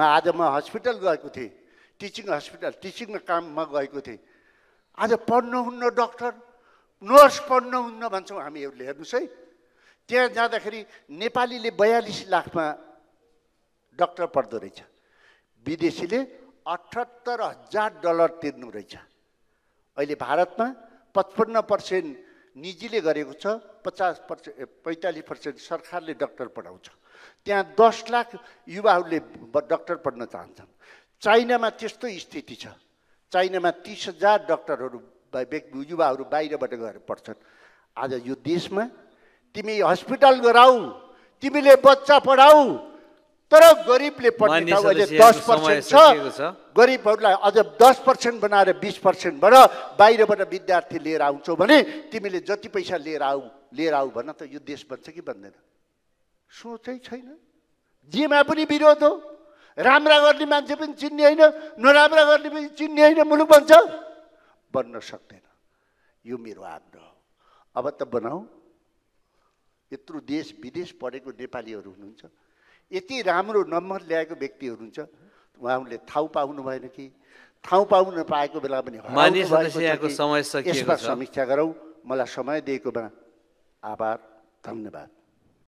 आज म हस्पिटल गएको थिएँ, टिचिङ हस्पिटल, टिचिङमा काममा गएको थिएँ। आज पढ्नुहुन्न डक्टर, नर्स पढ्नुहुन्न भन्छौँ हामीहरूले। हेर्नुहोस् है, त्यहाँ जाँदाखेरि नेपालीले 42 लाखमा डक्टर पढ्दो रहेछ, विदेशीले $78,000 तिर्नु रहेछ। अहिले भारतमा 55% निजीले गरेको छ, 45% सरकारले डक्टर पढाउँछ। त्यहाँ 10 लाख युवाहरूले डक्टर पढ्न चाहन्छन्। चाइनामा त्यस्तो स्थिति छ। चाइनामा 30,000 डक्टरहरू युवाहरू बाहिरबाट गएर पढ्छन्। आज यो देशमा तिमी हस्पिटल गराऊ, तिमीले बच्चा पढाऊ, तर गरिबले पढ्ने ठाउँ अहिले 10% छ। गरिबहरूलाई अझ 10% बनाएर 20% बना बाहिरबाट विद्यार्थी लिएर आउँछौ भने तिमीले जति पैसा लिएर आऊ भन त यो देश बन्छ कि बन्दैन? सोचै छैन। जेमा पनि विरोध हो। राम्रा गर्ने मान्छे पनि चिन्ने होइन, नराम्रा गर्ने पनि चिन्ने होइन, मुलुक बन्छ? बन्न सक्दैन। यो मेरो आग्रह हो। अब त बनाऊ। यत्रो देश विदेश पढेको नेपालीहरू हुनुहुन्छ, यति राम्रो नम्बर ल्याएको व्यक्तिहरू हुन्छ, उहाँहरूले ठाउँ पाउनु भएन कि? ठाउँ पाउन पाएको बेला पनि समय सकिएको छ। यसमा समीक्षा गरौँ। मलाई समय दिएकोमा आभार, धन्यवाद।